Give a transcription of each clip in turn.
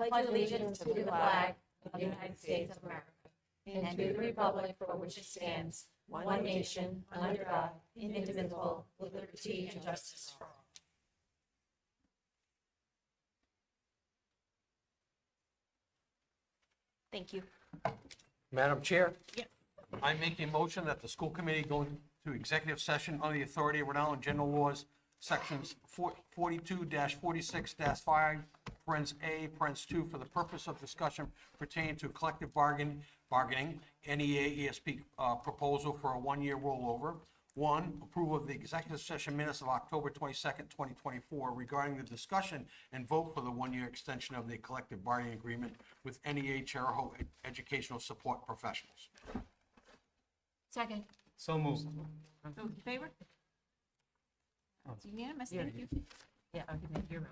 pledge allegiance to the flag of the United States of America and to the republic for which it stands, one nation, under God, indivisible, with liberty and justice for all. Thank you. Madam Chair? Yes. I make a motion that the school committee go into executive session under the authority of Rhode Island General Laws, sections 42-46-5, parens A, parens 2, for the purpose of discussion pertaining to collective bargaining, NEA ESP proposal for a one-year rollover. One, approval of the executive session minutes of October 22nd, 2024 regarding the discussion and vote for the one-year extension of the collective bargaining agreement with NEA Charahoe Educational Support Professionals. Second. So moved. Those in favor? It's unanimous, thank you. Yeah, you're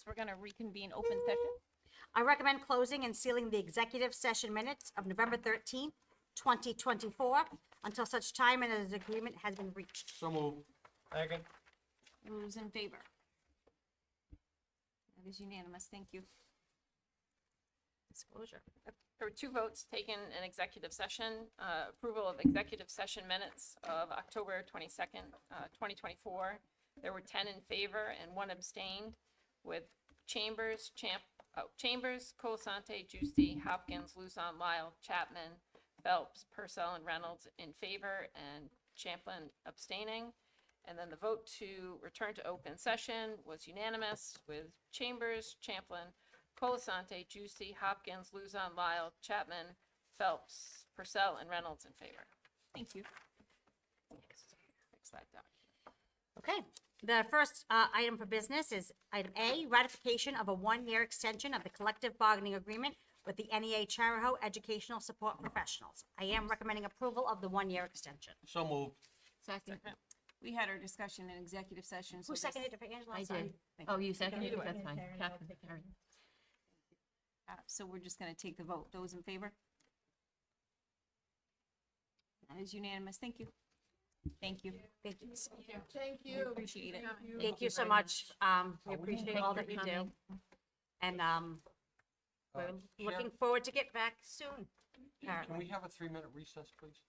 We're going to reconvene open session. I recommend closing and sealing the executive session minutes of November 13th, 2024, until such time as an agreement has been reached. So moved. Second. Those in favor? That is unanimous. Thank you. Disclosure. There were 2 votes taken in executive session. Approval of executive session minutes of October 22nd, 2024. There were 10 in favor and 1 abstained, with Chambers, Colasante, Giusti, Hopkins, Luzon, Lyle, Chapman, Phelps, Purcell, and Reynolds in favor, and Champlin abstaining. And then the vote to return to open session was unanimous, with Chambers, Champlin, Colasante, Giusti, Hopkins, Luzon, Lyle, Chapman, Phelps, Purcell, and Reynolds in favor. Thank you. Fix that document. Okay, the first item for business is item A, ratification of a 1-year extension of the collective bargaining agreement with the NEA Charahoe Educational Support Professionals. I am recommending approval of the 1-year extension. So moved. Second. We had our discussion in executive session. so Who this- seconded it? Angela? I Sorry. did. Thank Oh, you. you seconded Either it? way. That's fine. Catherine, Karen. So we're just going to take the vote. Those in favor? That is unanimous. Thank you. Thank you. Thank you. Thank We you. appreciate it. Thank you so much. We appreciate all that you do. And we're looking forward to get back soon. Can we have a 3-minute recess, please?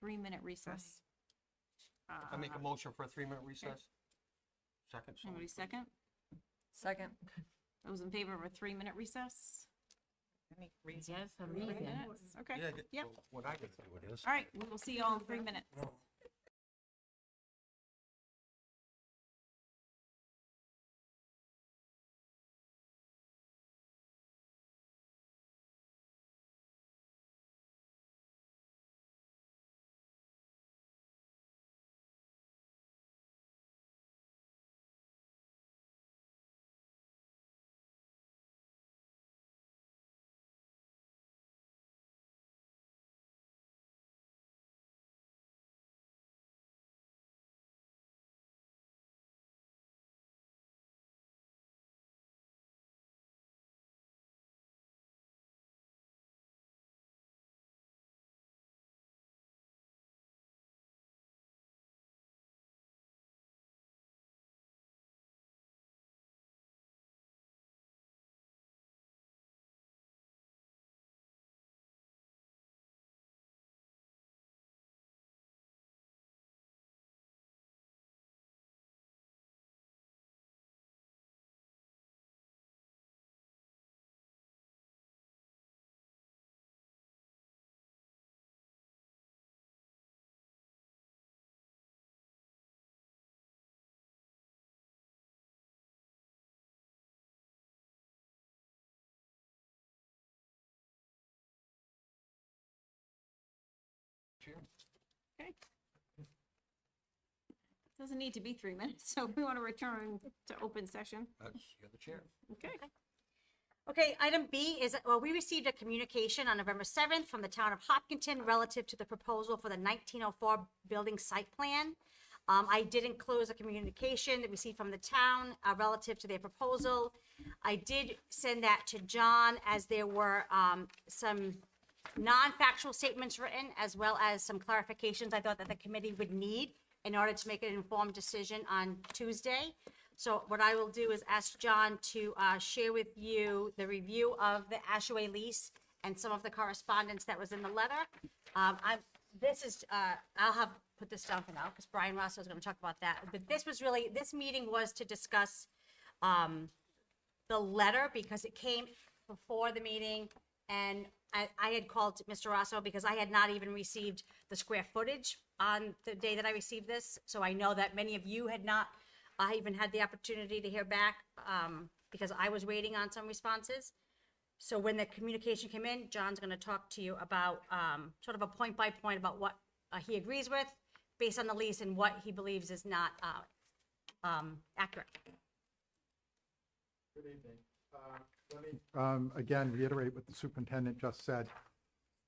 3-minute recess. I make a motion for a 3-minute recess. Second. so Somebody second? Second. Those in favor of a 3-minute recess? Yes, I'm 3 reading. minutes. Okay. Yeah, Yep. so what I get to do it is. All right. We will see you all in 3 minutes. Okay. Doesn't need to be 3 minutes, so we want to return to open session. You're the chair. Okay. Okay, item B is, well, we received a communication on November 7th from the town of Hopkinton relative to the proposal for the 1904 building site plan. I did enclose a communication that we received from the town relative to their proposal. I did send that to John, as there were some non-factual statements written, as well as some clarifications I thought that the committee would need in order to make an informed decision on Tuesday. So what I will do is ask John to share with you the review of the Ashaway lease and some of the correspondence that was in the letter. I'll have put this down for now because Brian Rosso is going to talk about that. But this meeting was to discuss the letter because it came before the meeting, and I had called Mr. Rosso because I had not even received the square footage on the day that I received this. So I know that many of you had not even had the opportunity to hear back because I was waiting on some responses. So when the communication came in, John's going to talk to you about sort of a point by point about what he agrees with based on the lease and what he believes is not accurate. Good evening. Let me, again, reiterate what the superintendent just said.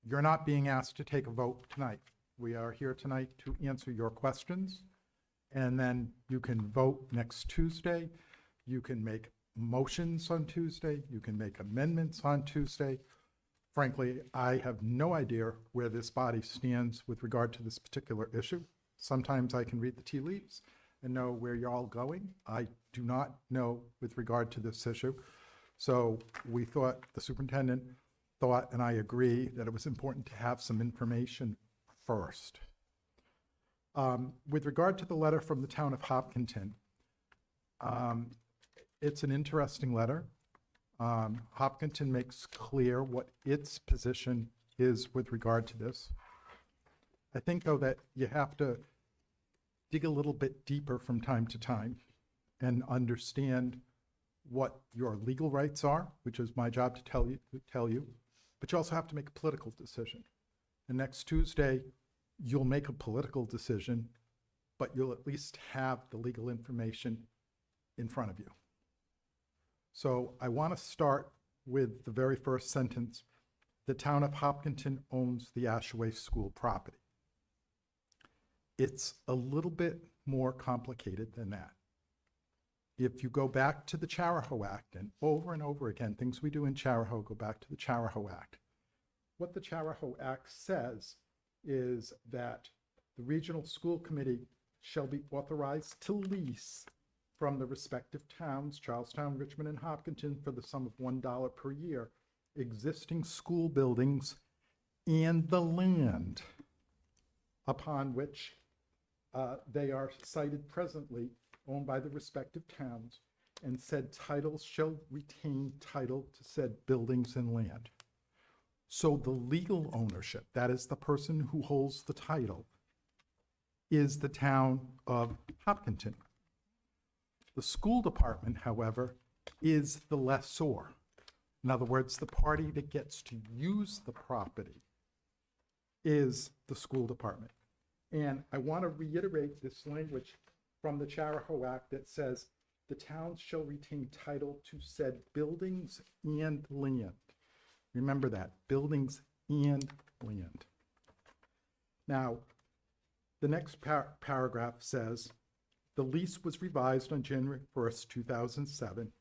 You're not being asked to take a vote tonight. We are here tonight to answer your questions, and then you can vote next Tuesday. You can make motions on Tuesday, you can make amendments on Tuesday. Frankly, I have no idea where this body stands with regard to this particular issue. Sometimes I can read the tea leaves and know where you're all going. I do not know with regard to this issue. So we thought, the superintendent thought, and I agree, that it was important to have some information first. With regard to the letter from the town of Hopkinton, it's an interesting letter. Hopkinton makes clear what its position is with regard to this. I think, though, that you have to dig a little bit deeper from time to time and understand what your legal rights are, which is my job to tell you, but you also have to make a political decision. And next Tuesday, you'll make a political decision, but you'll at least have the legal information in front of you. So I want to start with the very first sentence. The town of Hopkinton owns the Ashaway School property. It's a little bit more complicated than that. If you go back to the Charahoe Act, and over again, things we do in Charahoe go back to the Charahoe Act. What the Charahoe Act says is that the regional school committee shall be authorized to lease from the respective towns, Charlestown, Richmond, and Hopkinton, for the sum of $1 per year, existing school buildings and the land upon which they are sited presently, owned by the respective towns, and said titles shall retain title to said buildings and land. So the legal ownership, that is the person who holds the title, is the town of Hopkinton. The school department, however, is the lessor. In other words, the party that gets to use the property is the school department. And I want to reiterate this language from the Charahoe Act that says the towns shall retain title to said buildings and land. Remember that, buildings and land. Now, the next paragraph says, the lease was revised on January 1st, 2007,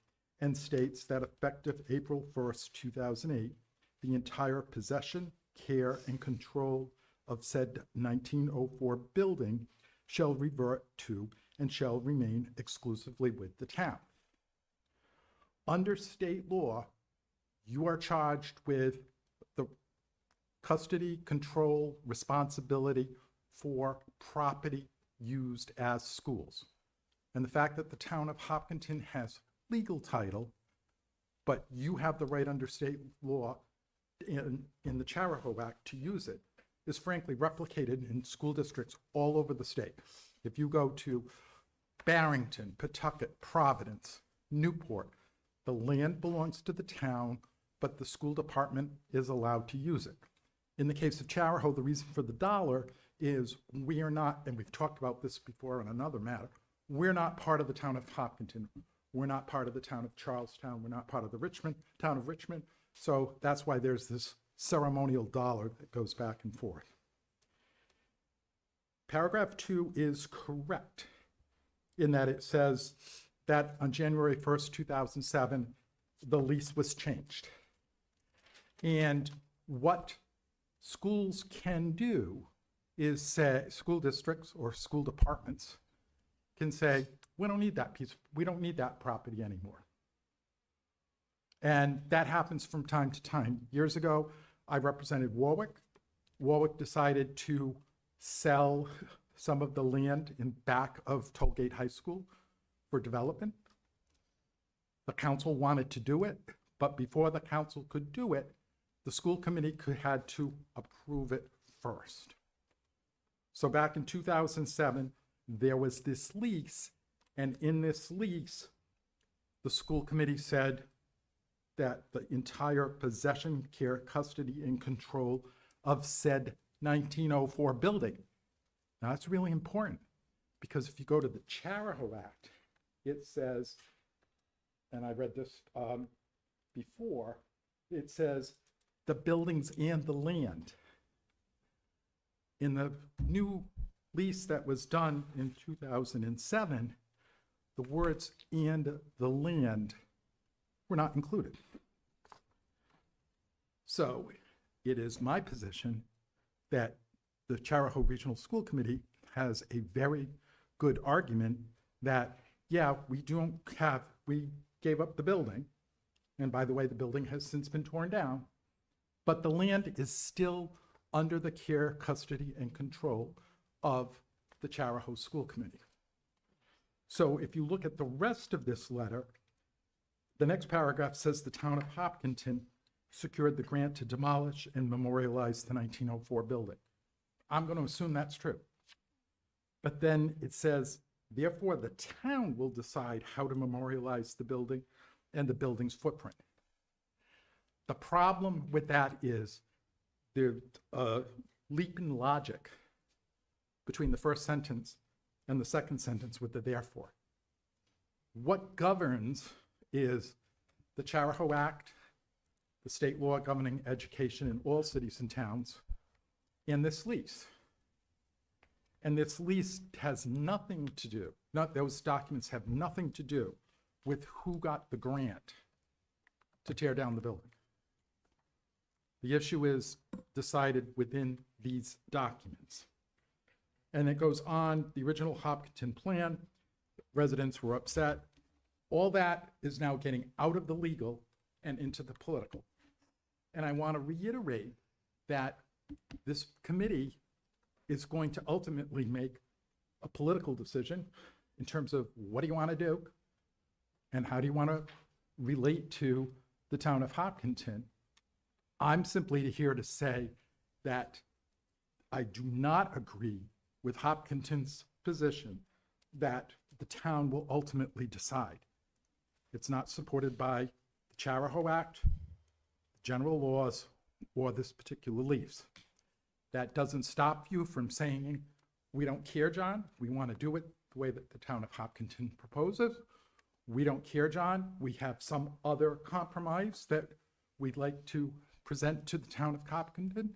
and states that effective April 1st, 2008, the entire possession, care, and control of said 1904 building shall revert to and shall remain exclusively with the town. Under state law, you are charged with the custody, control, responsibility for property used as schools. And the fact that the town of Hopkinton has legal title, but you have the right under state law in the Charahoe Act to use it, is frankly replicated in school districts all over the state. If you go to Barrington, Pawtucket, Providence, Newport, the land belongs to the town, but the school department is allowed to use it. In the case of Charahoe, the reason for the dollar is we are not, and we've talked about this before on another matter, we're not part of the town of Hopkinton. We're not part of the town of Charlestown. We're not part of the town of Richmond. So that's why there's this ceremonial dollar that goes back and forth. Paragraph 2 is correct in that it says that on January 1st, 2007, the lease was changed. And what schools can do is say, school districts or school departments can say, we don't need that piece, we don't need that property anymore. And that happens from time to time. Years ago, I represented Warwick. Warwick decided to sell some of the land in back of Tollgate High School for development. The council wanted to do it, but before the council could do it, the school committee had to approve it first. So back in 2007, there was this lease, and in this lease, the school committee said that the entire possession, care, custody, and control of said 1904 building. Now, that's really important, because if you go to the Charahoe Act, it says, and I read this before, it says the buildings and the land. In the new lease that was done in 2007, the words "and the land" were not included. So it is my position that the Charahoe Regional School Committee has a very good argument that, yeah, we gave up the building. And by the way, the building has since been torn down, but the land is still under the care, custody, and control of the Charahoe School Committee. So if you look at the rest of this letter, the next paragraph says the town of Hopkinton secured the grant to demolish and memorialize the 1904 building. I'm going to assume that's true. But then it says, therefore, the town will decide how to memorialize the building and the building's footprint. The problem with that is there's a leap in logic between the first sentence and the second sentence with the therefore. What governs is the Charahoe Act, the state law governing education in all cities and towns, and this lease. And this lease has nothing to do, those documents have nothing to do with who got the grant to tear down the building. The issue is decided within these documents. And it goes on, the original Hopkinton plan, residents were upset. All that is now getting out of the legal and into the political. And I want to reiterate that this committee is going to ultimately make a political decision in terms of what do you want to do and how do you want to relate to the town of Hopkinton. I'm simply here to say that I do not agree with Hopkinton's position that the town will ultimately decide. It's not supported by the Charahoe Act, general laws, or this particular lease. That doesn't stop you from saying, we don't care, John. We want to do it the way that the town of Hopkinton proposes. We don't care, John. We have some other compromise that we'd like to present to the town of Hopkinton.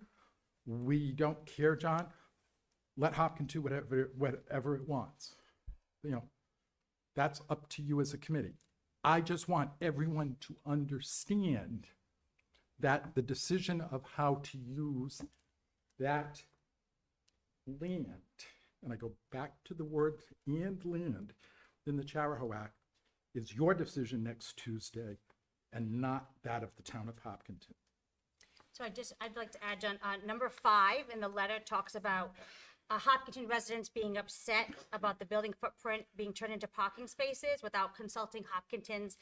We don't care, John. Let Hopkinton do whatever it wants. You know, that's up to you as a committee. I just want everyone to understand that the decision of how to use that land, and I go back to the word and land in the Charahoe Act, is your decision next Tuesday and not that of the town of Hopkinton. So I'd like to add, John, number 5 in the letter talks about Hopkinton residents being upset about the building footprint being turned into parking spaces without consulting Hopkinton's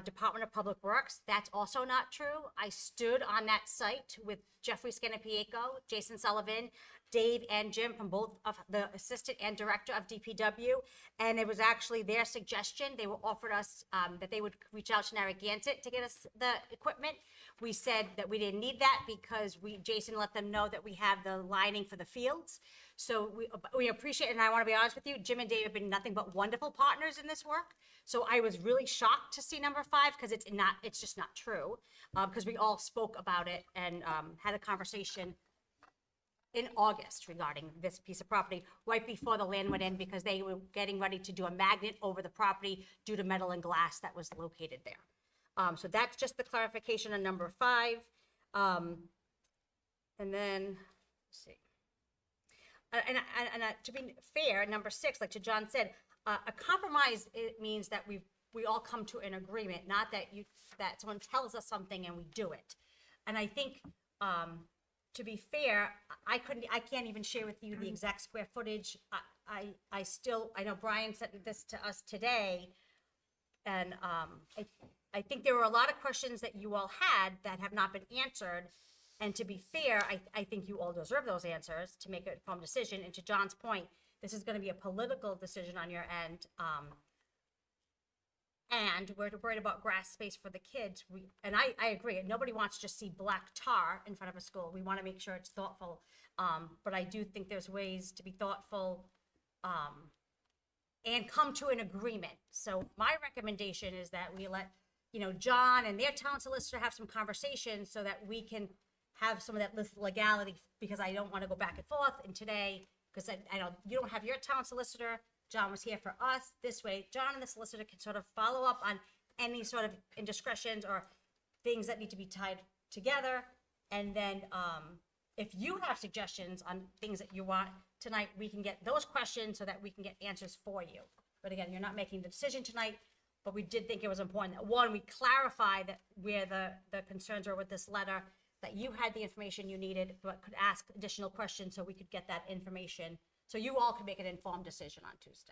Department of Public Works. That's also not true. I stood on that site with Jeffrey Scannapieco, Jason Sullivan, Dave and Jim from both of the assistant and director of DPW. And it was actually their suggestion. They were offered us that they would reach out to Narragansett to get us the equipment. We said that we didn't need that because Jason let them know that we have the lining for the fields. So we appreciate it. And I want to be honest with you, Jim and Dave have been nothing but wonderful partners in this work. So I was really shocked to see number 5 because it's just not true. Because we all spoke about it and had a conversation in August regarding this piece of property right before the land went in because they were getting ready to do a magnet over the property due to metal and glass that was located there. So that's just the clarification on number 5. And then, let's see. And to be fair, number 6, like John said, a compromise, it means that we all come to an agreement, not that someone tells us something and we do it. And I think, to be fair, I can't even share with you the exact square footage. I know Brian sent this to us today, and I think there were a lot of questions that you all had that have not been answered. And to be fair, I think you all deserve those answers to make an informed decision. And to John's point, this is going to be a political decision on your end. And we're worried about grass space for the kids. I agree. Nobody wants to just see black tar in front of a school. We want to make sure it's thoughtful. But I do think there's ways to be thoughtful and come to an agreement. So my recommendation is that we let, John and their town solicitor have some conversations so that we can have some of that legality, because I don't want to go back and forth. And today, because I know you don't have your town solicitor, John was here for us. This way, John and the solicitor can sort of follow up on any sort of indiscretions or things that need to be tied together. And then, if you have suggestions on things that you want tonight, we can get those questions so that we can get answers for you. But again, you're not making the decision tonight, but we did think it was important that, one, we clarify that where the concerns are with this letter, that you had the information you needed, but could ask additional questions so we could get that information, so you all could make an informed decision on Tuesday.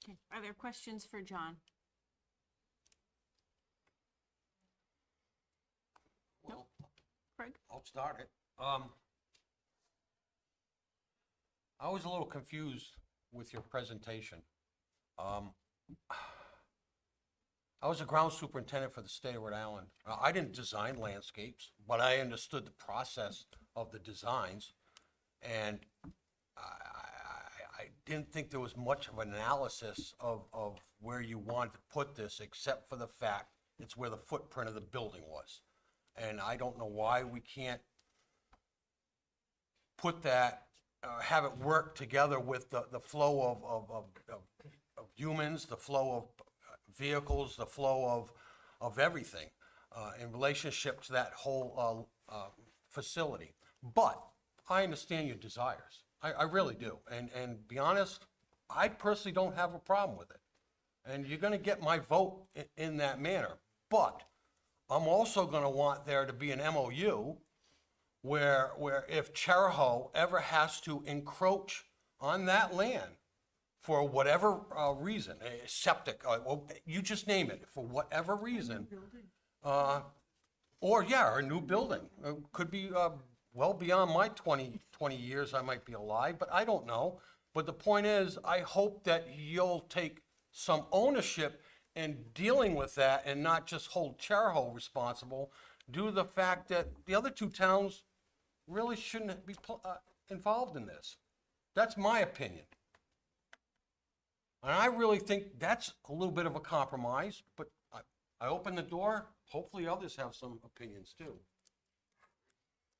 Okay. Are there questions for John? Well, Craig? I'll start it. I was a little confused with your presentation. I was a ground superintendent for the state of Rhode Island. I didn't design landscapes, but I understood the process of the designs. And I didn't think there was much of an analysis of where you wanted to put this, except for the fact it's where the footprint of the building was. And I don't know why we can't put that, have it work together with the flow of humans, the flow of vehicles, the flow of everything in relationship to that whole facility. But I understand your desires. I really do. And be honest, I personally don't have a problem with it. And you're gonna get my vote in that manner. But I'm also gonna want there to be an MOU where if Charahoe ever has to encroach on that land for whatever reason, a septic, well, you just name it, for whatever reason, or a new building. Could be well beyond my 20 years I might be alive, but I don't know. But the point is, I hope that you'll take some ownership in dealing with that and not just hold Charahoe responsible due to the fact that the other two towns really shouldn't be involved in this. That's my opinion. And I really think that's a little bit of a compromise, but I open the door. Hopefully others have some opinions too.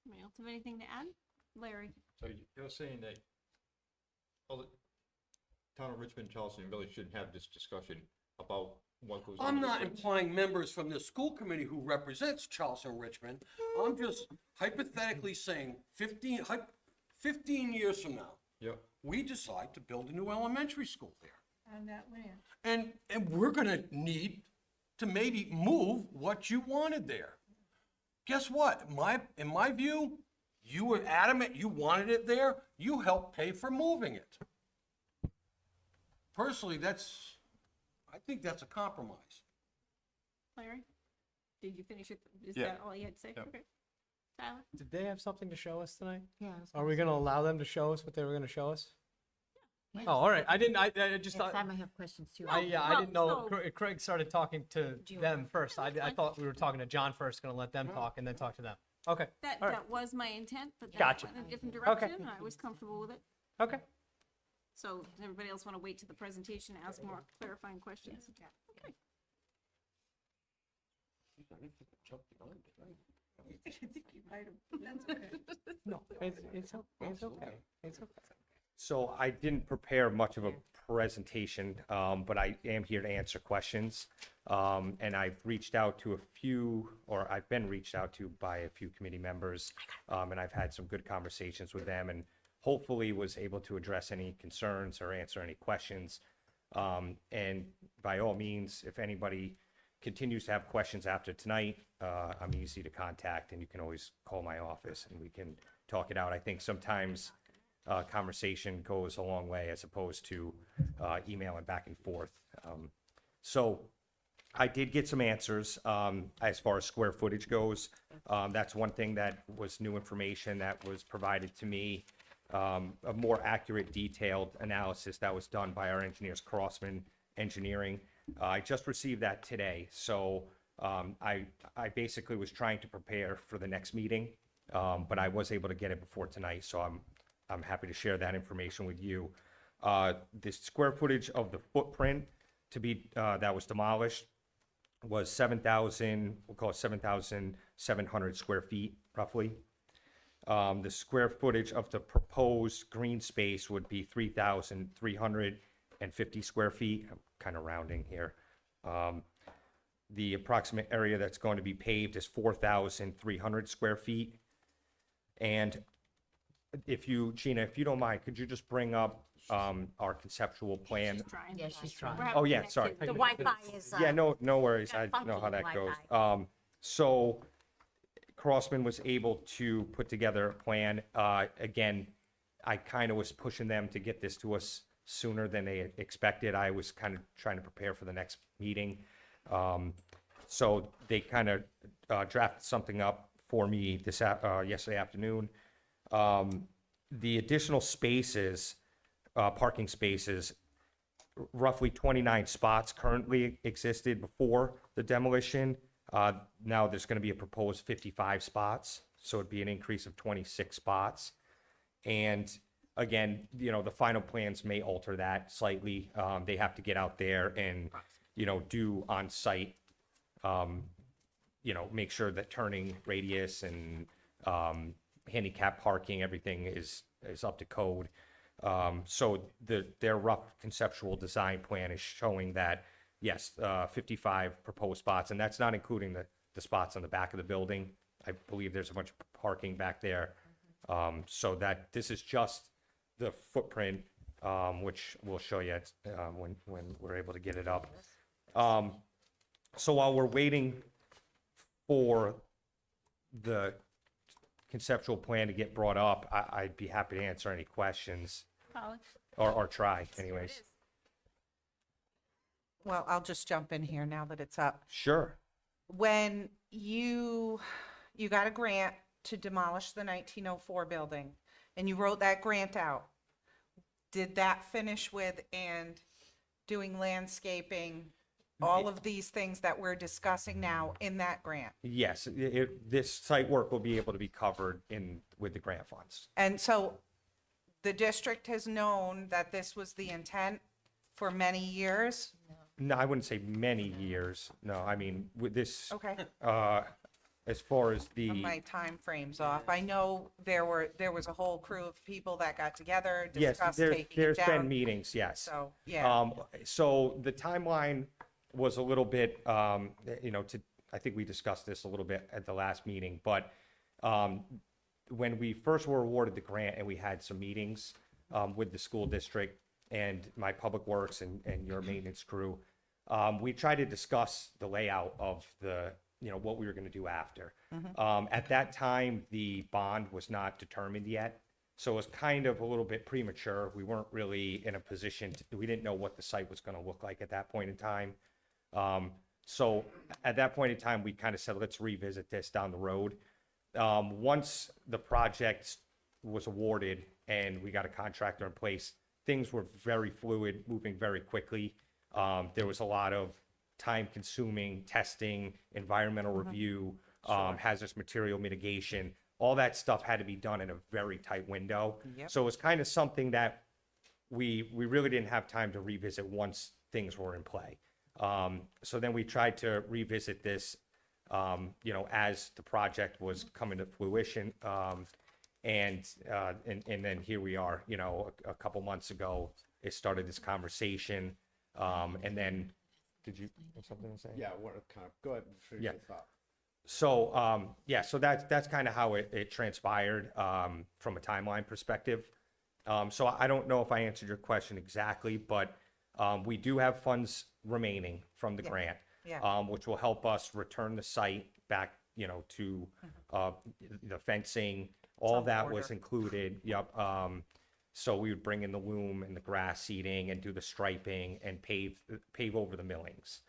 Anybody else have anything to add? Larry? So you're saying that all the town of Richmond, Charleston really shouldn't have this discussion about what goes on? I'm with the not fence? implying members from the school committee who represents Charleston Richmond. I'm just hypothetically saying 15 years from now, Yep. we decide to build a new elementary school there. On that land. And we're gonna need to maybe move what you wanted there. Guess what? In my view, you were adamant you wanted it there. You helped pay for moving it. Personally, I think that's a compromise. Larry? Did you finish it? Is Yeah. that all you had to say? Yep. Okay. Tyler? Did they have something to show us tonight? Yeah. Are we gonna allow them to show us what they were gonna show us? Yeah. Oh, all right. I didn't, I just thought, I might have questions too. I didn't know, Well, Craig started talking to Do you them want- first. I fine. thought we were talking to John first, gonna let them talk and then talk to them. Okay, That, all right. that was my intent, but that Gotcha. went in a different Okay. direction, and I was comfortable with it. Okay. So does everybody else want to wait to the presentation to ask more clarifying questions? Okay. No, it's okay. It's okay. So I didn't prepare much of a presentation, but I am here to answer questions. And I've reached out to a few, or I've been reached out to by a few committee members. And I've had some good conversations with them and hopefully was able to address any concerns or answer any questions. And by all means, if anybody continues to have questions after tonight, I'm easy to contact and you can always call my office and we can talk it out. I think sometimes conversation goes a long way as opposed to emailing back and forth. So I did get some answers as far as square footage goes. That's one thing that was new information that was provided to me. A more accurate, detailed analysis that was done by our engineers, Crossman Engineering. I just received that today, so I basically was trying to prepare for the next meeting, but I was able to get it before tonight, so I'm happy to share that information with you. The square footage of the footprint to be that was demolished was 7,000. We'll call it 7,700 square feet, roughly. The square footage of the proposed green space would be 3,300, 4,050 square feet. I'm kind of rounding here. The approximate area that's going to be paved is 4,300 square feet. And Gina, if you don't mind, could you just bring up our conceptual plan? She's trying. Yeah, she's trying. We're Oh, having yeah, sorry. The Wi-Fi is, Yeah, no worries. I got know how that funky goes. Wi-Fi. So Crossman was able to put together a plan. Again, I kind of was pushing them to get this to us sooner than they expected. I was kind of trying to prepare for the next meeting. So they kind of drafted something up for me yesterday afternoon. The additional spaces, parking spaces, roughly 29 spots currently existed before the demolition. Now there's going to be a proposed 55 spots, so it'd be an increase of 26 spots. And again, the final plans may alter that slightly. They have to get out there and, do on-site, make sure that turning radius and handicap parking, everything is up to code. So their rough conceptual design plan is showing that, yes, 55 proposed spots, and that's not including the spots on the back of the building. I believe there's a bunch of parking back there. So that this is just the footprint, which we'll show you when we're able to get it up. So while we're waiting for the conceptual plan to get brought up, I'd be happy to answer any questions Holly? or try anyways. Well, I'll just jump in here now that it's up. Sure. When you got a grant to demolish the 1904 building, and you wrote that grant out, did that finish with and doing landscaping, all of these things that we're discussing now in that grant? Yes, this site work will be able to be covered with the grant funds. And so the district has known that this was the intent for many years? No, I wouldn't say many years. No, I mean, with this, Okay. as far as the. My time frame's off. I know there was a whole crew of people that got together, Yes, discussed there's taking it there's been down. meetings, yes. So, yeah. So the timeline was a little bit, I think we discussed this a little bit at the last meeting, but when we first were awarded the grant and we had some meetings with the school district and my public works and your maintenance crew, we tried to discuss the layout of what we were going to do after. At that time, the bond was not determined yet. So it was kind of a little bit premature. We weren't really in a position we didn't know what the site was going to look like at that point in time. So at that point in time, we kind of said, let's revisit this down the road. Once the project was awarded and we got a contractor in place, things were very fluid, moving very quickly. There was a lot of time-consuming testing, environmental review, hazardous material mitigation. All that stuff had to be done in a very tight window. Yep. So it was kind of something that we really didn't have time to revisit once things were in play. So then we tried to revisit this, as the project was coming to fruition. And then here we are, a couple months ago, it started this conversation. And then, did you have something to say? Yeah, what kind of, go ahead and finish Yeah. your thought. So, so that's kind of how it transpired, from a timeline perspective. So I don't know if I answered your question exactly, but, we do have funds remaining from the grant, which will help us return the site back, to, the fencing, all Some that was order. included. Yep. So we would bring in the loom and the grass seeding and do the striping and pave over the millings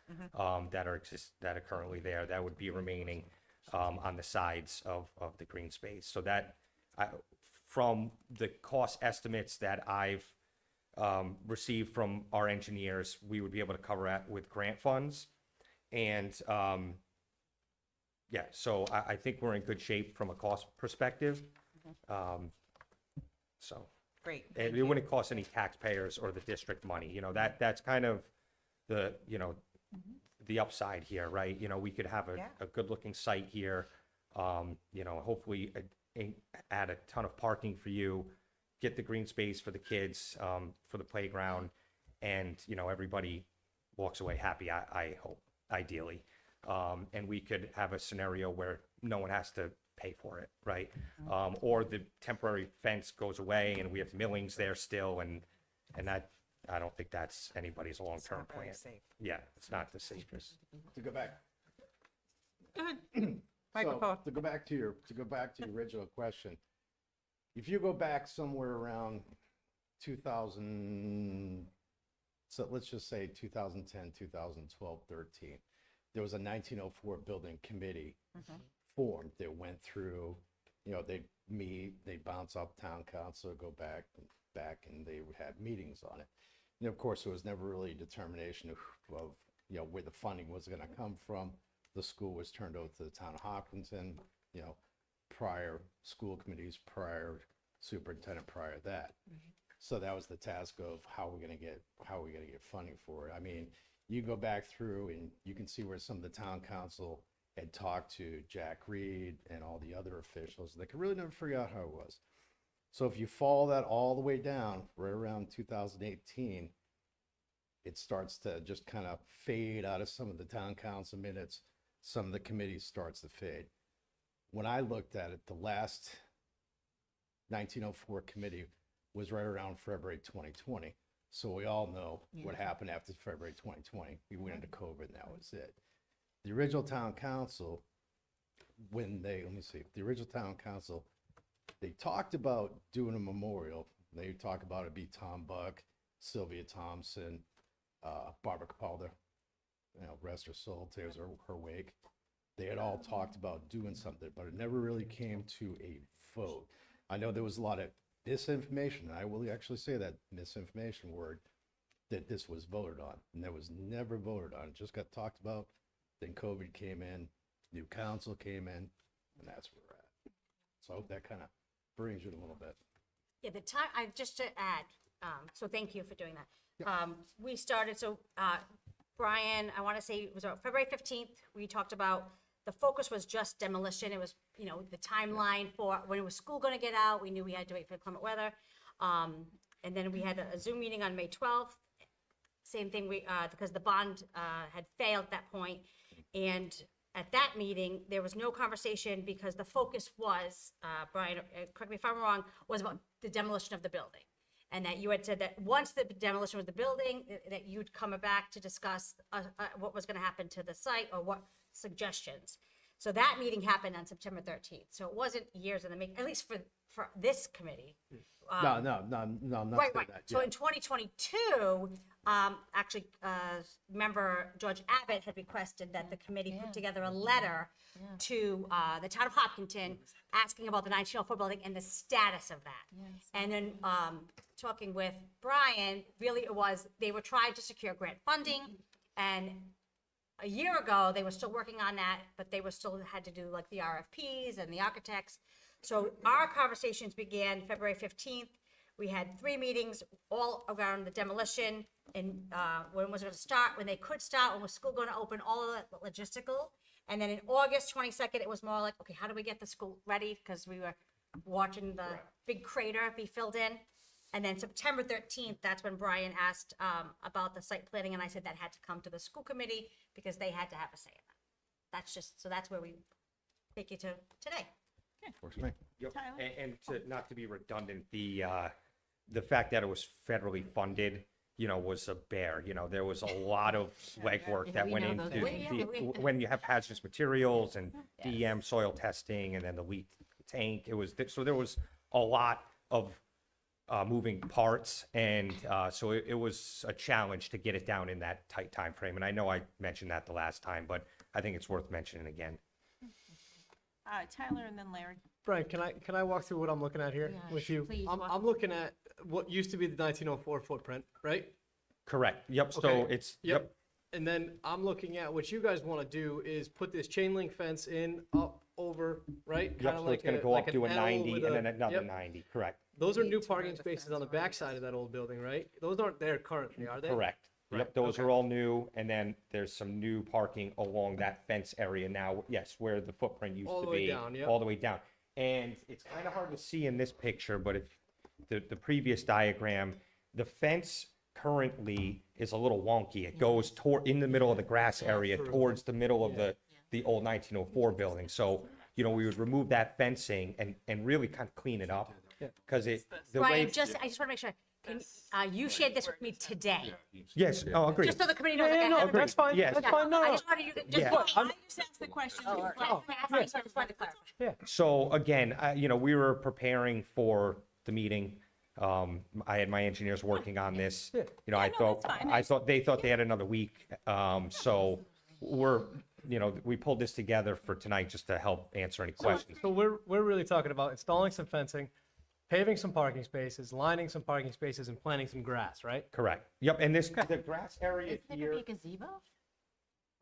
that are currently there. That would be remaining on the sides of the green space. So that from the cost estimates that I've received from our engineers, we would be able to cover that with grant funds. And so I think we're in good shape from a cost perspective. So. Great. And it wouldn't cost any taxpayers or the district money, that's kind of the upside here, right? We could have a good looking site here, hopefully add a ton of parking for you, get the green space for the kids, for the playground, and, you know, everybody walks away happy, I hope, ideally. And we could have a scenario where no one has to pay for it, right? Or the temporary fence goes away and we have millings there still, and that, I don't think that's anybody's long-term very plan. safe. Yeah, it's not the safest. To go back. Go ahead. Microphone. So, to go back to your original question, if you go back somewhere around 2000, so let's just say 2010, 2012, 13, there was a 1904 building committee formed that went through, you know, they'd meet, they'd bounce off town council, go back, and they would have meetings on it. And of course, there was never really a determination of, you know, where the funding was gonna come from. The school was turned over to the town of Hopkinton, you know, prior school committees, prior superintendent, prior to that. So that was the task of how we're gonna get funding for it. I mean, you go back through and you can see where some of the town council had talked to Jack Reed and all the other officials. They could really never figure out how it was. So if you follow that all the way down, right around 2018, it starts to just kind of fade out of some of the town council minutes. Some of the committees starts to fade. When I looked at it, the last 1904 committee was right around February 2020. So we all know what happened after February 2020. We went into COVID and that was it. The original town council, the original town council, they talked about doing a memorial. They talked about it be Tom Buck, Sylvia Thompson, Barbara Capaldi, you know, rest her soul, tears her wake. They had all talked about doing something, but it never really came to a vote. I know there was a lot of misinformation, and I will actually say that misinformation word, that this was voted on, and that was never voted on. It just got talked about. Then COVID came in, new council came in, and that's where we're at. So I hope that kind of brings you a little bit. Yeah, the time, just to add, so thank you for doing that. We started, Brian, I want to say it was February 15th, we talked about, the focus was just demolition. It was, you know, the timeline for when was school going to get out. We knew we had to wait for the climate weather. And then we had a Zoom meeting on May 12th. Same thing, because the bond had failed at that point. And at that meeting, there was no conversation because the focus was, Brian, correct me if I'm wrong, was about the demolition of the building. And that you had said that once the demolition of the building, that you'd come back to discuss what was going to happen to the site or what suggestions. So that meeting happened on September 13th. So it wasn't years in the making, at least for this committee. No, I'm not Right. saying that. So in 2022, actually, member George Abbott had requested that the committee put together a letter to the town of Hopkinton asking about the 1904 building and the status of that. And then talking with Brian, really it was, they were trying to secure grant funding, and a year ago, they were still working on that, but they were still had to do like the RFPs and the architects. So our conversations began February 15th. We had 3 meetings all around the demolition and when was it going to start, when they could start, when was school going to open, all of that logistical. And then in August 22nd, it was more like, okay, how do we get the school ready? Because we were watching the big crater be filled in. And then September 13th, that's when Brian asked about the site planning, and I said that had to come to the school committee because they had to have a say in that. That's just, so that's where we take you to today. Works for me. Yep. Tyler? And to, not to be redundant, the fact that it was federally funded, you know, was a bear. You know, there was a lot of legwork that went into when you have hazardous materials and DEM soil testing and then the leak tank. It was, so there was a lot of moving parts, and so it was a challenge to get it down in that tight time frame. And I know I mentioned that the last time, but I think it's worth mentioning again. Tyler and then Larry. Brian, can I walk through what I'm looking at here with you? please I'm, walk I'm looking at what used to be the 1904 footprint, right? Correct. Yep. So Okay. it's Yep. And then I'm looking at what you guys want to do is put this chain link fence in, up, over, right? Yep. Kinda So it's going to go like up to a an L 90 with and a- then another yep. 90. Correct. Those are new parking spaces on the backside of that old building, right? Those aren't there currently, are they? Correct. Right, Yep, those okay. are all new, and then there's some new parking along that fence area now, yes, where the footprint used All to the way be. down, yep. All the way down. And it's kind of hard to see in this picture, but if the previous diagram, the fence currently is a little wonky. It goes toward, in the middle of the grass area towards the middle of the old 1904 building. So, you know, we would remove that fencing and really kind of clean it up. Because the way. Brian, I just want to make sure, you shared this with me today, Yes, oh, agreed. just so the committee knows. like, I no, haven't- that's fine, Yes. that's fine, no, I no. just wanted you to, just, Yeah. I just asked the question. I just wanted to clarify. So again, you know, we were preparing for the meeting. I had my engineers working on this. You know, they thought they had another week. So we're, you know, we pulled this together for tonight just to help answer any questions. So we're really talking about installing some fencing, paving some parking spaces, lining some parking spaces, and planting some grass, right? Correct. Yep, and this, the grass area here. gazebo?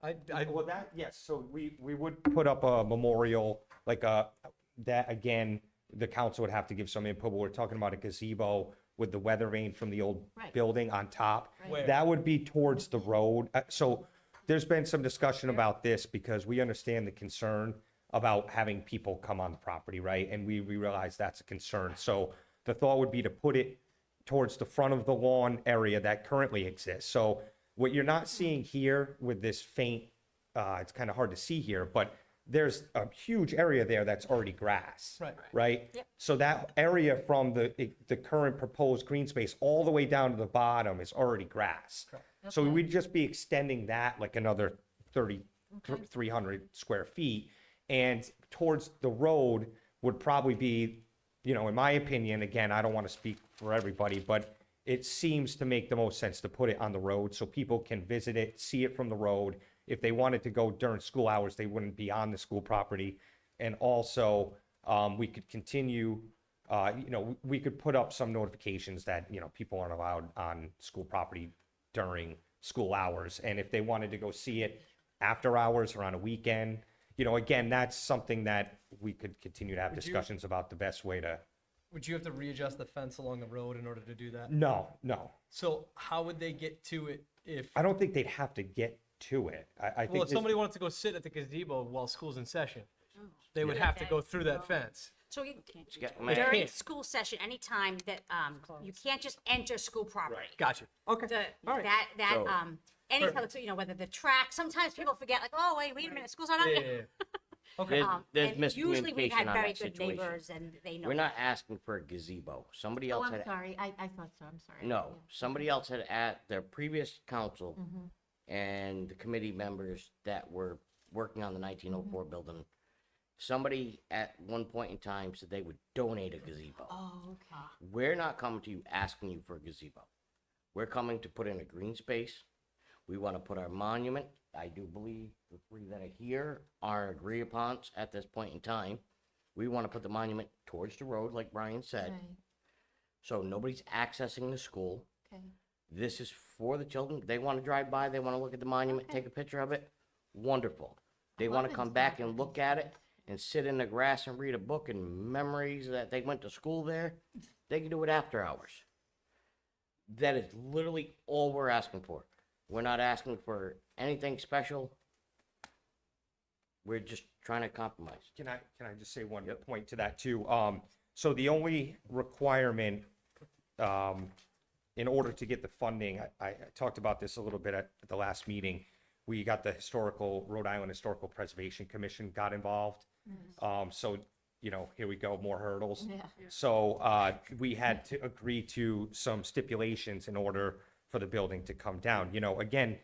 Well, that, yes, so we would put up a memorial, like that, again, the council would have to give some input, but we're talking about a gazebo with the weather vane from the old Right. building on top. Where? That would be towards the road. So there's been some discussion about this because we understand the concern about having people come on the property, right? And we realize that's a concern. So the thought would be to put it towards the front of the lawn area that currently exists. So what you're not seeing here with this faint, it's kind of hard to see here, but there's a huge area there that's already grass. Right. Right? So that area from the current proposed green space all the way down to the bottom is already grass. So we'd just be extending that like another 300 square feet. And towards the road would probably be, you know, in my opinion, again, I don't want to speak for everybody, but it seems to make the most sense to put it on the road so people can visit it, see it from the road. If they wanted to go during school hours, they wouldn't be on the school property. And also, we could continue, you know, we could put up some notifications that, you know, people aren't allowed on school property during school hours. And if they wanted to go see it after hours or on a weekend, you know, again, that's something that we could continue to have Would you- discussions about the best way to. Would you have to readjust the fence along the road in order to do that? No. So how would they get to it if, I don't think they'd have to get to it. I well, think if this- somebody wanted to go sit at the gazebo while school's in session, they would have to go through that fence. So Get They my- during can't. school session, anytime that, you can't just enter school property. Gotcha. Okay. The, All right. that, So- any kind of, you know, whether the track, sometimes people forget, like, oh, wait a minute, school's not out Yeah, yet. yeah, yeah. Okay. There's And usually we've had miscommunication on very that good situation. neighbors and they know. We're not asking for a gazebo. Somebody Oh, else I'm had, sorry. I thought so. I'm sorry. no, somebody else had at their previous council Mm-hmm. and the committee members that were working on the 1904 Mm-hmm. building. Somebody at one point in time said they would donate a gazebo. Oh, okay. We're not coming to you asking you for a gazebo. We're coming to put in a green space. We want to put our monument. I do believe the three that are here are agree upon at this point in time. We want to put the monument towards the road, like Brian said, Right. so nobody's accessing the school. Okay. This is for the children. They want to drive by, they want to look at the monument, Okay. take a picture of it. Wonderful. They love want to come back and installing look at it and sit in the grass and read a book and memories that they went to school there. They can do it after hours. That is literally all we're asking for. We're not asking for anything special. We're just trying to compromise. Can I just say one point to that too? So the only requirement, in order to get the funding, I talked about this a little bit at the last meeting. We got the Rhode Island Historical Preservation Commission got involved. So, you know, here we go, more hurdles. Yeah. So, we had to agree to some stipulations in order for the building to come down. You know, again,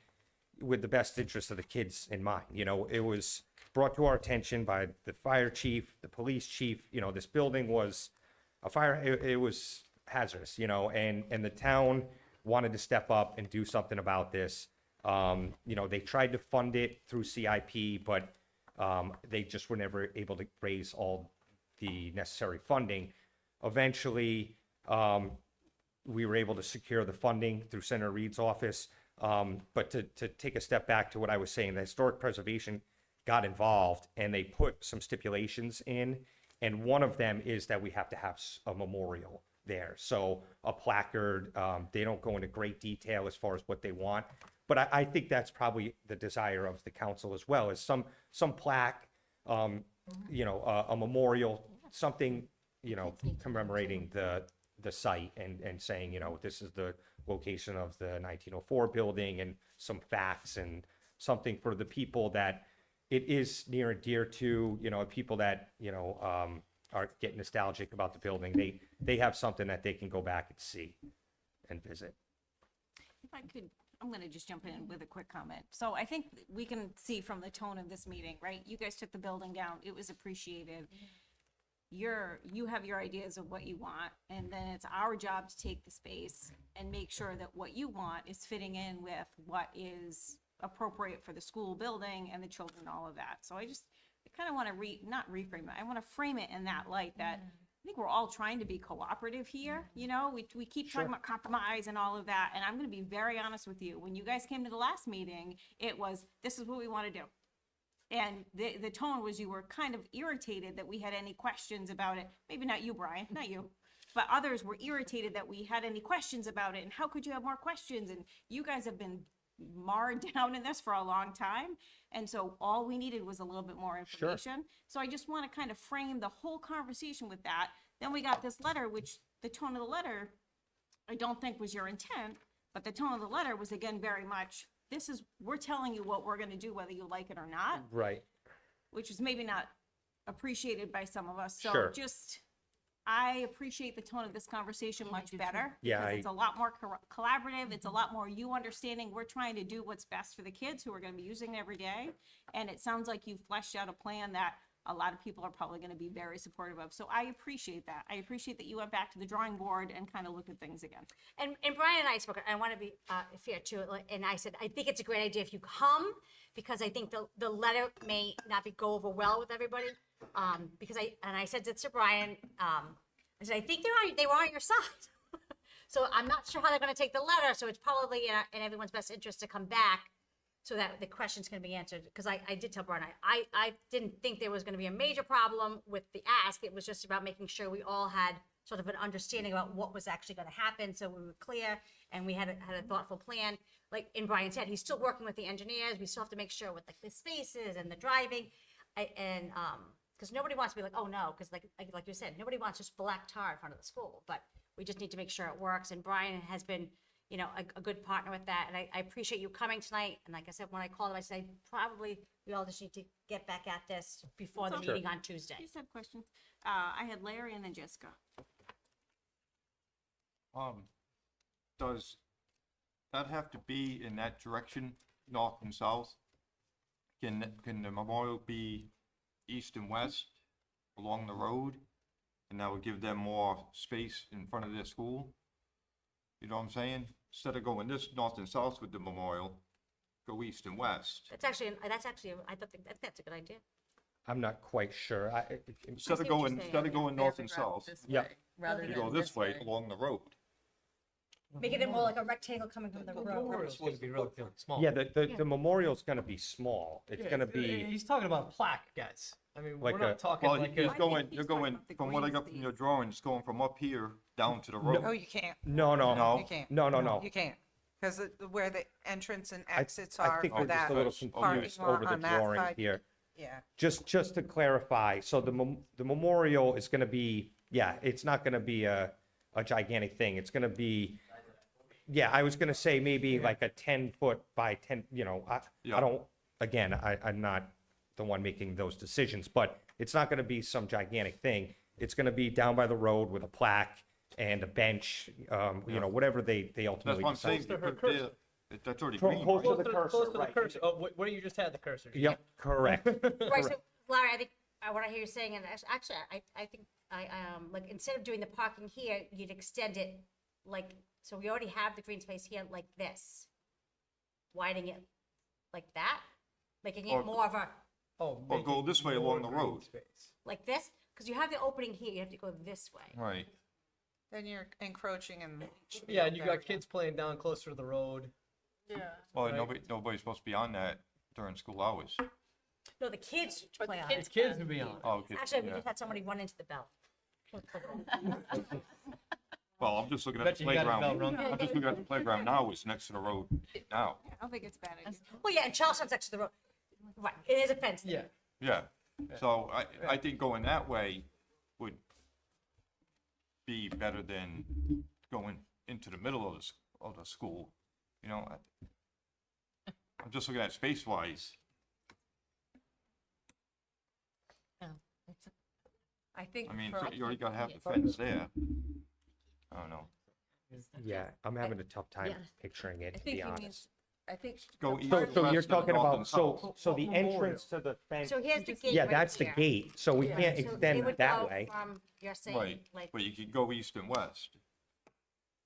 with the best interest of the kids in mind. You know, it was brought to our attention by the fire chief, the police chief. You know, this building was a fire, it was hazardous, you know, and the town wanted to step up and do something about this. You know, they tried to fund it through CIP, but they just were never able to raise all the necessary funding. Eventually, we were able to secure the funding through Senator Reed's office. But to take a step back to what I was saying, the Historic Preservation got involved and they put some stipulations in. And one of them is that we have to have a memorial there. So a placard, they don't go into great detail as far as what they want. But I think that's probably the desire of the council as well, is some plaque, you know, a memorial, something, you know, commemorating the the site and saying, you know, this is the location of the 1904 building and some facts and something for the people that it is near and dear to, you know, people that, you know, are getting nostalgic about the building. They have something that they can go back and see and visit. If I could, I'm gonna just jump in with a quick comment. So I think we can see from the tone of this meeting, right? You guys took the building down, it was appreciated. You have your ideas of what you want, and then it's our job to take the space and make sure that what you want is fitting in with what is appropriate for the school building and the children, all of that. So I kind of want to not reframe it, I want to frame it in that light that I think we're all trying to be cooperative here, you know, we keep talking about compromise and all of that, and I'm gonna be very honest with you, when you guys came to the last meeting, it was, this is what we wanna do. And the tone was you were kind of irritated that we had any questions about it, maybe not you, Brian, not you, but others were irritated that we had any questions about it, and how could you have more questions, and you guys have been marred down in this for a long time, and so all we needed was a little bit more information. So I just want to kind of frame the whole conversation with that. Then we got this letter, which the tone of the letter, I don't think was your intent, but the tone of the letter was again very much, we're telling you what we're going to do whether you like it or not, Right. which is maybe not appreciated by some of us. So Sure. I appreciate the tone of this conversation much better. Yeah, Because it's a lot more collaborative, it's a lot more you understanding, we're trying to do what's best for the kids who are gonna be using it every day. And it sounds like you've fleshed out a plan that a lot of people are probably gonna be very supportive of. So I appreciate that. I appreciate that you went back to the drawing board and kind of looked at things again. And Brian and I spoke, I want to be fair too, and I said, I think it's a great idea if you come, because I think the letter may not go over well with everybody. Because I said this to Brian, I said, I think they were on your side. So I'm not sure how they're going to take the letter, so it's probably in everyone's best interest to come back so that the questions can be answered. Because I did tell Brian, I didn't think there was going to be a major problem with the ask. It was just about making sure we all had sort of an understanding about what was actually going to happen, so we were clear and we had a thoughtful plan. Like in Brian said, he's still working with the engineers. We still have to make sure with like the spaces and the driving, because nobody wants to be like, oh no, because like you said, nobody wants just black tar in front of the school, but we just need to make sure it works. And Brian has been, you know, a good partner with that. And I appreciate you coming tonight. And like I said, when I called him, I said, probably we all just need to get back at this before the meeting on Tuesday. I just have questions. I had Larry and then Jessica. Does that have to be in that direction, north and south? Can the memorial be east and west along the road? And that would give them more space in front of their school? You know what I'm saying? Instead of going this north and south with the memorial, go east and west. That's actually, I think that's a good idea. I'm not quite sure. Instead of going north and south, Yeah. you go this way along the road. Making it more like a rectangle coming from the road. Memorial's gonna be relatively small. Yeah, the memorial's gonna be small. It's gonna be He's talking about a plaque, guys. I mean, Like we're not a- talking Well, like you're a. going, he's you're talking going, about the from what I green got from space. your drawings, going from up here down to the Oh, road. you can't. no. No. You can't. No. You can't. Because where the entrance and I exits I are think for we're just that a little parking confused lot over the on that drawings side. here. Yeah. Just to clarify, so the memorial is gonna be, yeah, it's not gonna be a gigantic thing. It's gonna be, yeah, I was gonna say maybe like a 10-foot by 10, you know, I Yeah. don't, again, I'm not the one making those decisions, but it's not gonna be some gigantic thing. It's gonna be down by the road with a plaque and a bench, you know, whatever they That's ultimately what I'm saying, decide. Close to her because cursor. that's already Close green. to right? the cursor, Close to the right. cursor. Oh, where you just had the cursor. Yep, correct. Right, so Larry, I think what I hear you saying, and actually, I think like instead of doing the parking here, you'd extend it like, so we already have the green space here like this. Widening it like that, making Or- it more of a, Oh, Or make go it this way more along the green road. space. like this, because you have the opening here, you have to go this way. Right. Then you're encroaching and. Yeah, and you got kids playing down closer to the road. Well, Right. nobody's supposed to be on that during school hours. No, the kids play on Kids, it. kids would be on. Oh, okay, Actually, we yeah. just had somebody run into the bell. Well, I'm just looking at Bet the you got a bell playground. rung. I'm just looking at the playground now, it's next to the road now. I don't think it's a bad idea. Well, yeah, and Charleston's next to the road. Right, it is a fence there. Yeah. Yeah, so I think going that way would be better than going into the middle of of the school, you know? I'm just looking at space-wise. I think I mean, for- you already gotta have the fence there. I don't know. Yeah, I'm having a tough time Yeah. picturing it, I to think be he honest. means, I think. Go the east So, part- and so you're west and talking north about, and so, south. so the entrance to the fence, So here's the gate yeah, right that's the here. gate, so we Yeah. can't So it extend would it that go way. From, you're saying, Right, like, but you could go east and west.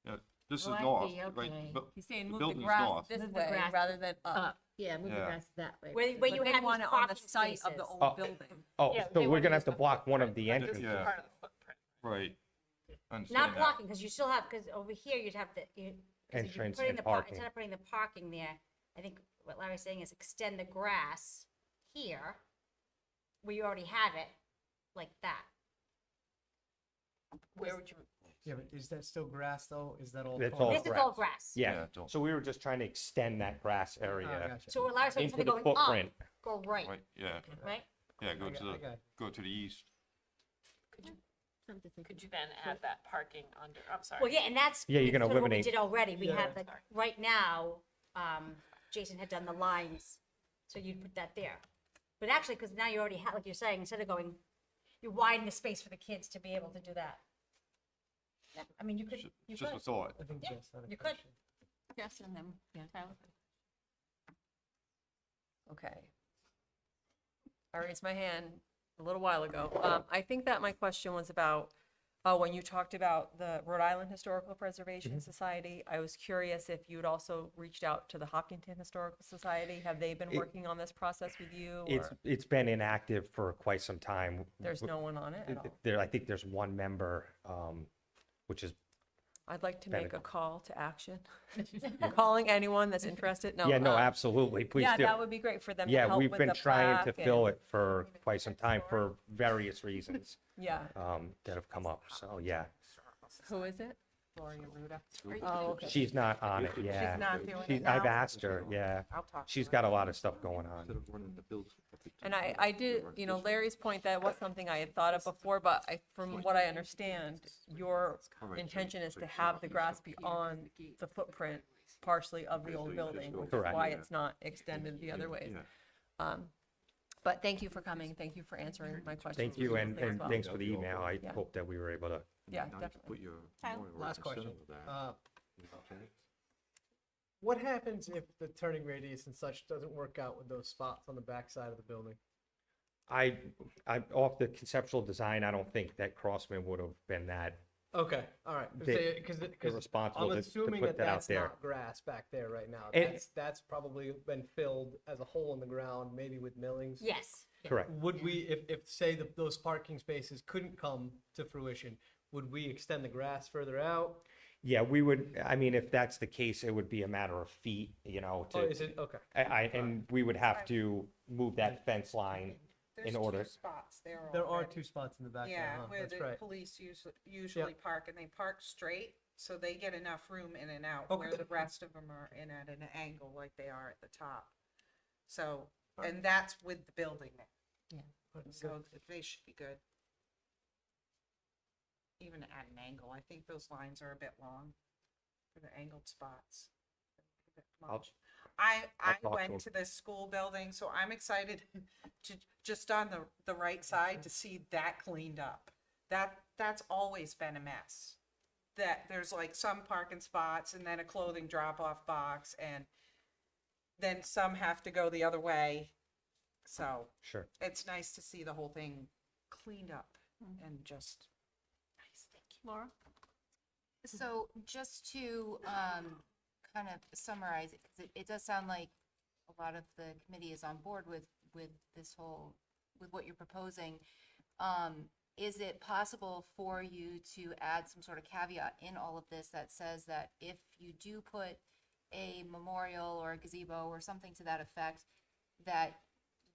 Yeah, this is Oh, I north, see, right? okay. Bu- He's saying the move the building's grass north. this Move the way grass rather than up. Yeah, move the Yeah. grass that way. where But you they have want these it on the parking site of the spaces. old Oh. building. Oh, Yeah, so they we're wanna gonna use have to the block one of the footprint, but this is entrances. Yeah. part of the footprint. Right. Understand Not that. blocking, because you still have, because over here you'd have the, you, 'cause if you're Entrance putting and the parking. instead of putting the parking there, I think what Larry's saying is extend the grass here, where you already have it, like that. Where would you, Yeah, but is that still grass though? Is that all? It's corn? all This is all grass. Yeah, don't- so we were just trying to extend that grass Oh, area gotcha. So what Larry's saying, into instead the of going up, footprint. go right, Right, yeah, right? yeah, go I to got- I the, got it. go to the east. could you then add that parking under, I'm sorry. Well, yeah, and that's. Yeah, you're gonna sort of what we eliminate- did already, we Yeah. have the, right now, Jason had done the lines, so you'd put that there. But actually, because now you already have, like you're saying, instead of going, you widen the space for the kids to be able to do that. Yeah, I mean, you could, you Just a could, thought. I think Yeah, that's not a you could. question. Yes, and then, Tyler. Okay. I raised my hand a little while ago. I think that my question was about, when you talked about the Rhode Island Historical Preservation Society, I was curious if you'd also reached out to the Hopkinton Historical Society. Have they been working on this process with you? Or It's been inactive for quite some time. there's no one on it at all? There, I think there's one member, which is, I'd like to been a make a couple. call to action. Calling anyone that's interested. No. yeah, no, absolutely, please Yeah, do. that would be great for them to Yeah, help we've with been the trying to plaque fill and- it for quite some time for various reasons Yeah. that have come up, so, yeah. Who is it? Gloria Ruda. Oh, okay. She's not on it, yeah. not doing She- it I've now? asked her, yeah. I'll talk to She's her. got a lot of stuff going on. And I did, Larry's point, that was something I had thought of before, but from what I understand, your intention is to have the grass be on the footprint partially of the old building, which is Correct. why it's not extended the other ways. But thank you for coming. Thank you for answering my questions. Thank you, and, as and well. thanks for the email. I Yeah. hope that we were able to. Yeah, definitely. Last question. What happens if the turning radius and such doesn't work out with those spots on the back side of the building? I, off the conceptual design, I don't think that Crossman would have been that, Okay, all right. Because irresponsible I'm to assuming put that out that's there. not grass back there right now. And- That's probably been filled as a hole in the ground, maybe with millings. Yes. Correct. Would we, if say those parking spaces couldn't come to fruition, would we extend the grass further out? Yeah, we would, I mean, if that's the case, it would be a matter of feet, you know, Oh, to, is it, okay. and we would have to move that fence line in order. Spots there There are already. two spots in the back there, Yeah, huh? where That's the right. police usually park, and they park straight, so they get enough room in and out, where Okay. the rest of them are in at an angle like they are at the top. So, and that's with the building there, so they should be good. Even at an angle, I think those lines are a bit long for the angled spots. A bit I'll- much. I I'll talk to went him. to this school building, so I'm excited to, just on the right side, to see that cleaned up. That's always been a mess. That there's like some parking spots and then a clothing drop-off box, and then some have to go the other way. So Sure. it's nice to see the whole thing cleaned up and just nice, thank you. Laura? So just to kind of summarize it, because it does sound like a lot of the committee is on board with this whole, with what you're proposing. Is it possible for you to add some sort of caveat in all of this that says that if you do put a memorial or a gazebo or something to that effect, that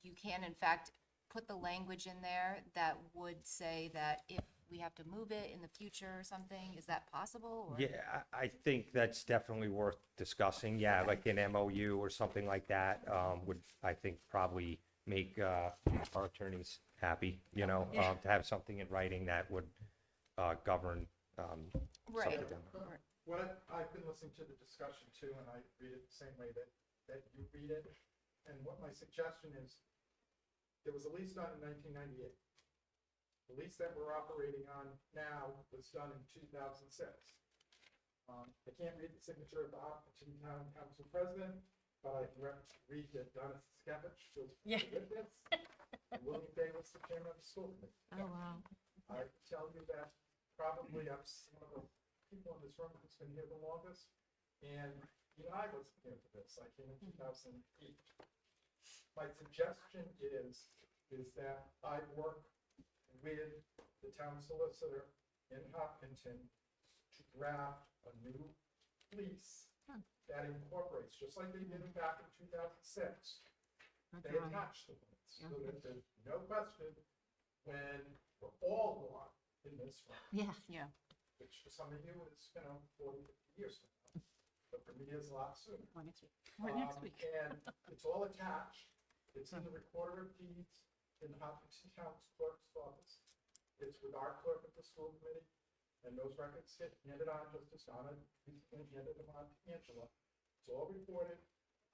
you can in fact put the language in there that would say that if we have to move it in the future or something, is that possible? Or? Yeah, I think that's definitely worth discussing. Yeah, like an MOU or something like that, would, I think, probably make, our attorneys happy, you know, to have something in writing that would, govern, Right. something down. What I've been listening to the discussion too, and I read it the same way that you read it. And what my suggestion is, there was a lease done in 1998. The lease that we're operating on now was done in 2006. I can't read the signature of the Hopkinton Town Council President, but I can read that Donna Skevich was with this. And William Day was the chairman of the school committee. Oh, wow. I can tell you that probably I'm one of the people in this room who's been here the longest. And even I wasn't here for this. I came in 2008. My suggestion is that I work with the town solicitor in Hopkinton to draft a new lease that incorporates, just like they did it back in 2006. They attached the limits, so that there's no question when we're all gone in this room, Yeah. which for some of you is, 40, 50 years from now. But for me, it's a lot sooner. Or next week. Or next week. And it's all attached. It's in the recorder of deeds in the Hopkinton Town Clerk's office. It's with our clerk at the school committee. And those records get handed on just as Donna recently handed them on to Angela. It's all recorded.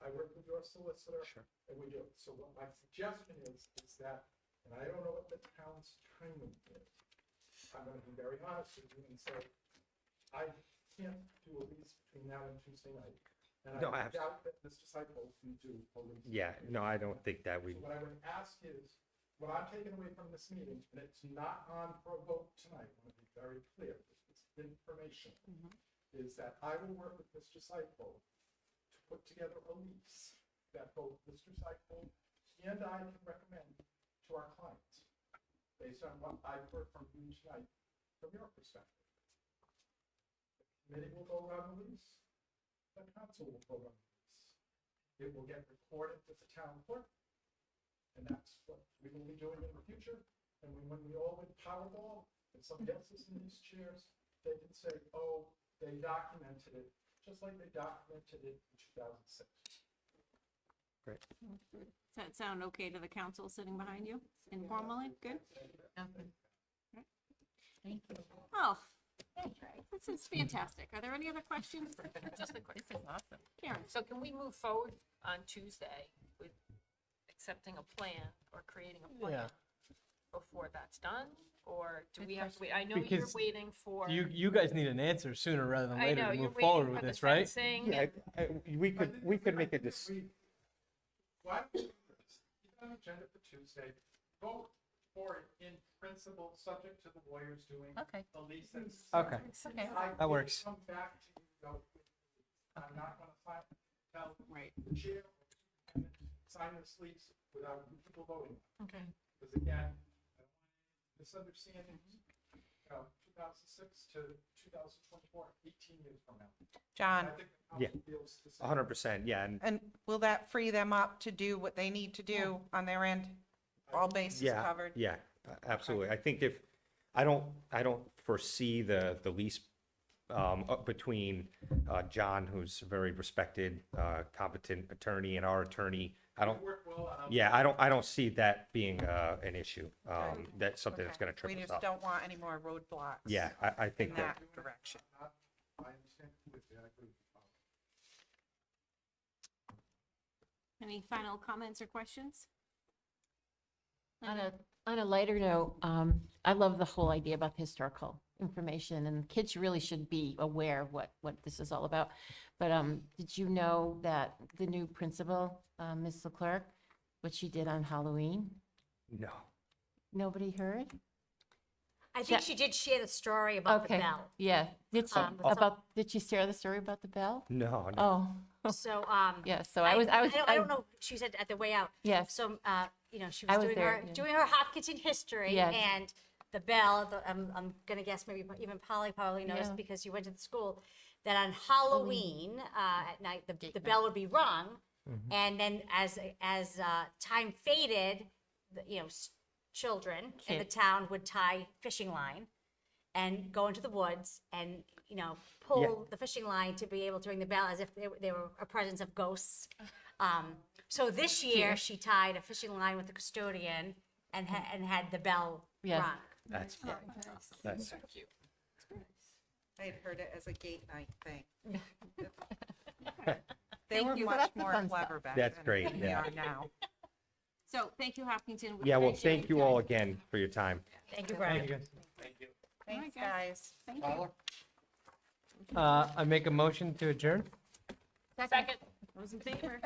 I work with your solicitor. Sure. And we do it. So what my suggestion is that, and I don't know what the town's timing is. I'm gonna be very honest with you and say, I can't do a lease between now and Tuesday night. And No, I doubt that Mr. Cycle can do a lease. Yeah, no, I don't think that we, So what I would ask is, what I'm taking away from this meeting, and it's not on for a vote tonight, I want to be very clear, this is information, is that I will work with Mr. Cycle to put together a lease that both Mr. Cycle and I can recommend to our clients, based on what I've heard from you tonight, from your perspective. The committee will vote on the lease, the council will vote on the lease. It will get recorded with the town clerk, and that's what we will be doing in the future. And when we all win Powerball, and somebody else is in these chairs, they can say, oh, they documented it, just like they documented it in 2006. great. Does that sound okay to the council sitting behind you informally? Good? Thank you. Oh, this is fantastic. Are there any other questions? Just a quick. This is awesome. Karen? So can we move forward on Tuesday with accepting a plan or creating a plan Yeah. before that's done? Or do we have to wait? I know you're Because waiting for. You guys need an answer sooner rather than I later know, to you're move forward waiting with for the this, right? fencing Yeah, and- we could make a decision. Why don't we do this? Keep it on the agenda for Tuesday, vote for it in principle, subject to the lawyers doing Okay. the lease that's. Okay. Okay. That works. Come back to you, though, I'm not gonna tell Right. the chair, and sign this lease without you people voting. Okay. Because again, I don't want any misunderstandings. 2006 to 2024, 18 years from now. John, I think the Yeah. council feels the same. 100%, yeah, and will that free them up to do what they need to do on their end? All bases yeah, covered? yeah, absolutely. I think if, I don't foresee the lease between John, who's a very respected, competent attorney, and our attorney. I don't, Work well, and I'm- yeah, I don't see that being an issue. That's something that's Okay. gonna trip We us just up. don't want any more roadblocks. Yeah, I In think that, that direction. I understand completely, I agree with you. Any final comments or questions? On a lighter note, I love the whole idea about the historical information, and kids really should be aware of what this is all about. But did you know that the new principal, Ms. Leclerc, what she did on Halloween? no. Nobody heard? I think she did share the story about the Okay, bell. yeah. Did she, so- did she share the story about the bell? No, no. Oh, So, yeah, so I was. I don't know, she said at the way out. Yes. So, she I was was doing there, her, yeah. doing her Hopkinton history, Yes. and the bell, I'm gonna guess maybe even Polly probably knows Yeah. because you went to the school, that on Halloween, at night, the bell would be rung, and then as time faded, children in the Kids. town would tie fishing line and go into the woods and, pull the fishing line to be able to ring the bell as if they were a presence of ghosts. So this year, she tied a fishing line with the custodian and had the bell Yeah. rung. That's, that's, I had heard it as a gate night thing. They Thank were you. much That's the more fun stuff. clever back That's then great, than we yeah. are now. So thank you, Hopkinton. We Yeah, well, appreciate thank you guys. all again for your time. Thank you, Brian. Thanks, guys. guys. Thank you. I make a motion to adjourn? Second. Those in favor?